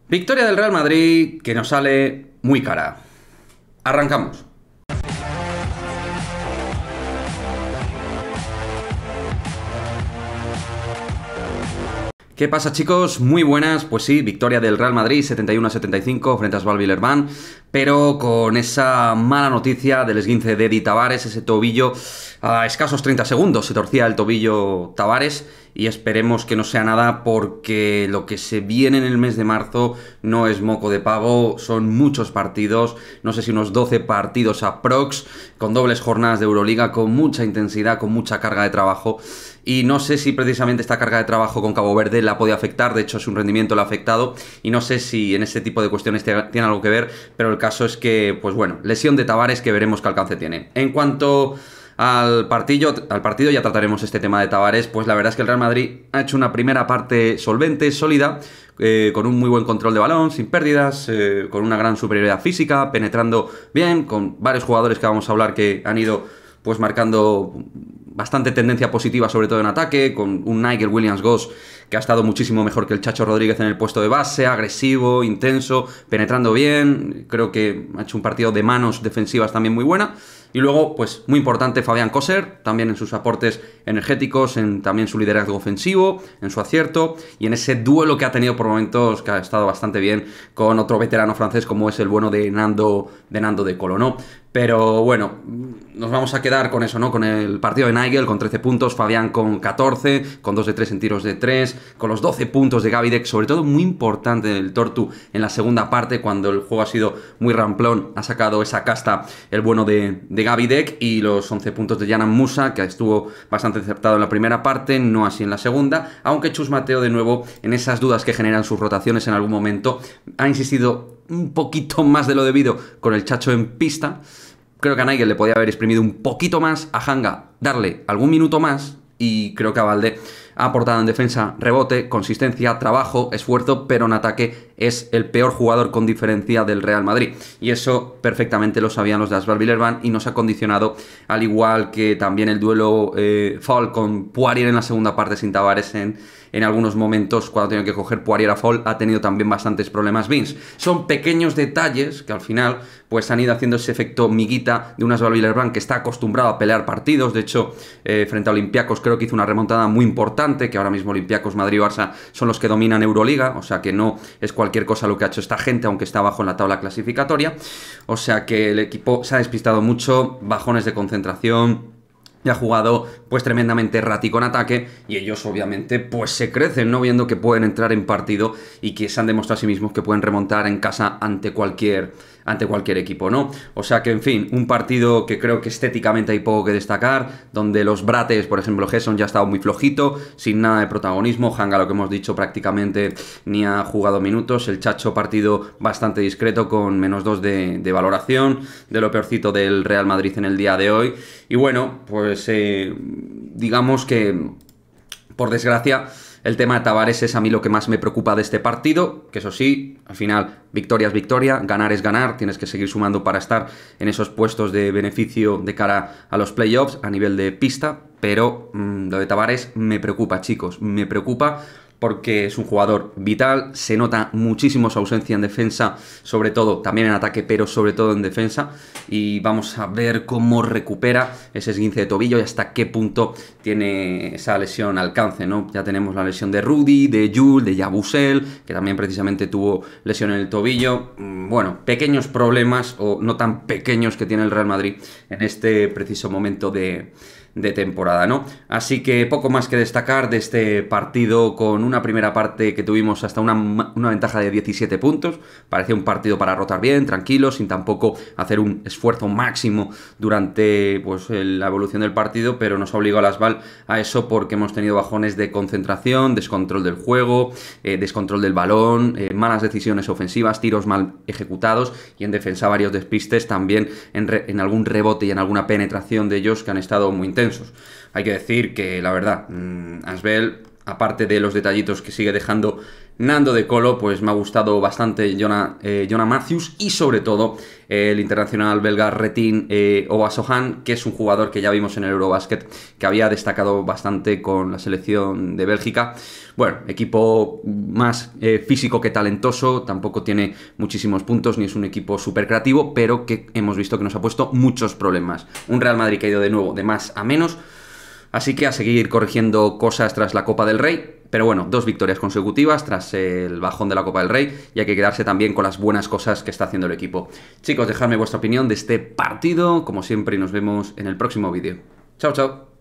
Victoria del Real Madrid que nos sale muy cara. Arrancamos. ¿Qué pasa, chicos? Muy buenas. Pues sí, victoria del Real Madrid 71-75 frente a Sval Villerban, pero con esa mala noticia del esguince de Eddie Tavares, ese tobillo a escasos 30 segundos se torcía el tobillo Tavares, y esperemos que no sea nada, porque lo que se viene en el mes de marzo no es moco de pavo. Son muchos partidos, no sé si unos 12 partidos aprox, con dobles jornadas de Euroliga, con mucha intensidad, con mucha carga de trabajo. Y no sé si precisamente esta carga de trabajo con Cabo Verde la puede afectar. De hecho, su rendimiento lo ha afectado, y no sé si en este tipo de cuestiones tiene algo que ver, pero el caso es que, pues bueno, lesión de Tavares, que veremos qué alcance tiene. En cuanto al partido ya trataremos este tema de Tavares. Pues la verdad es que el Real Madrid ha hecho una primera parte solvente, sólida, con un muy buen control de balón, sin pérdidas, con una gran superioridad física, penetrando bien, con varios jugadores que vamos a hablar que han ido pues marcando bastante tendencia positiva, sobre todo en ataque, con un Nigel Williams-Goss que ha estado muchísimo mejor que el Chacho Rodríguez en el puesto de base, agresivo, intenso, penetrando bien. Creo que ha hecho un partido de manos defensivas también muy buena. Y luego, pues muy importante, Fabián Coser, también en sus aportes energéticos, en también su liderazgo ofensivo, en su acierto, y en ese duelo que ha tenido por momentos, que ha estado bastante bien, con otro veterano francés como es el bueno de Nando de Colo, ¿no? Pero bueno, nos vamos a quedar con eso, ¿no? Con el partido de Nigel con 13 puntos, Fabián con 14, con 2 de 3 en tiros de 3, con los 12 puntos de Gavidec, sobre todo muy importante el Tortu en la segunda parte, cuando el juego ha sido muy ramplón, ha sacado esa casta el bueno de Gavidec, y los 11 puntos de Yanan Musa, que estuvo bastante acertado en la primera parte, no así en la segunda, aunque Chus Mateo, de nuevo, en esas dudas que generan sus rotaciones en algún momento, ha insistido un poquito más de lo debido con el Chacho en pista. Creo que a Nigel le podía haber exprimido un poquito más, a Hanga darle algún minuto más, y creo que a Valde ha aportado en defensa rebote, consistencia, trabajo, esfuerzo, pero en ataque es el peor jugador con diferencia del Real Madrid. Y eso perfectamente lo sabían los de Sval Villerban, y nos ha condicionado, al igual que también el duelo foul con Poirier en la segunda parte sin Tavares en algunos momentos, cuando ha tenido que coger Poirier a foul, ha tenido también bastantes problemas Vince. Son pequeños detalles que al final pues han ido haciendo ese efecto miguita de un Sval Villerban que está acostumbrado a pelear partidos. De hecho, frente a Olympiacos creo que hizo una remontada muy importante, que ahora mismo Olympiacos, Madrid y Barça son los que dominan Euroliga, o sea que no es cualquier cosa lo que ha hecho esta gente, aunque está abajo en la tabla clasificatoria. O sea que el equipo se ha despistado mucho, bajones de concentración, y ha jugado pues tremendamente errático en ataque, y ellos obviamente pues se crecen, ¿no? Viendo que pueden entrar en partido y que se han demostrado a sí mismos que pueden remontar en casa ante cualquier equipo, ¿no? O sea que, en fin, un partido que creo que estéticamente hay poco que destacar, donde los Brates, por ejemplo, Gesson ya ha estado muy flojito, sin nada de protagonismo. Hanga, lo que hemos dicho, prácticamente ni ha jugado minutos. El Chacho, partido bastante discreto, con -2 de valoración, de lo peorcito del Real Madrid en el día de hoy. Y bueno, pues digamos que, por desgracia, el tema de Tavares es a mí lo que más me preocupa de este partido, que eso sí, al final victoria es victoria, ganar es ganar, tienes que seguir sumando para estar en esos puestos de beneficio de cara a los playoffs a nivel de pista, pero lo de Tavares me preocupa, chicos, me preocupa, porque es un jugador vital, se nota muchísimo su ausencia en defensa, sobre todo, también en ataque, pero sobre todo en defensa, y vamos a ver cómo recupera ese esguince de tobillo y hasta qué punto tiene esa lesión alcance, ¿no? Ya tenemos la lesión de Rudy, de Jules, de Yabusel, que también precisamente tuvo lesión en el tobillo. Bueno, pequeños problemas, o no tan pequeños, que tiene el Real Madrid en este preciso momento de temporada, ¿no? Así que poco más que destacar de este partido, con una primera parte que tuvimos hasta una ventaja de 17 puntos. Parecía un partido para rotar bien, tranquilo, sin tampoco hacer un esfuerzo máximo durante pues la evolución del partido, pero nos ha obligado a Sval a eso, porque hemos tenido bajones de concentración, descontrol del juego, descontrol del balón, malas decisiones ofensivas, tiros mal ejecutados, y en defensa varios despistes también, en algún rebote y en alguna penetración de ellos, que han estado muy intensos. Hay que decir que, la verdad, Asbel, aparte de los detallitos que sigue dejando Nando De Colo, pues me ha gustado bastante Jonah Matthews y sobre todo el internacional belga Retin Obasohan, que es un jugador que ya vimos en el Eurobasket, que había destacado bastante con la selección de Bélgica. Bueno, equipo más físico que talentoso, tampoco tiene muchísimos puntos ni es un equipo súper creativo, pero que hemos visto que nos ha puesto muchos problemas. Un Real Madrid que ha ido de nuevo de más a menos. Así que a seguir corrigiendo cosas tras la Copa del Rey. Pero bueno, 2 victorias consecutivas tras el bajón de la Copa del Rey y hay que quedarse también con las buenas cosas que está haciendo el equipo. Chicos, dejadme vuestra opinión de este partido, como siempre, y nos vemos en el próximo vídeo. Chao, chao.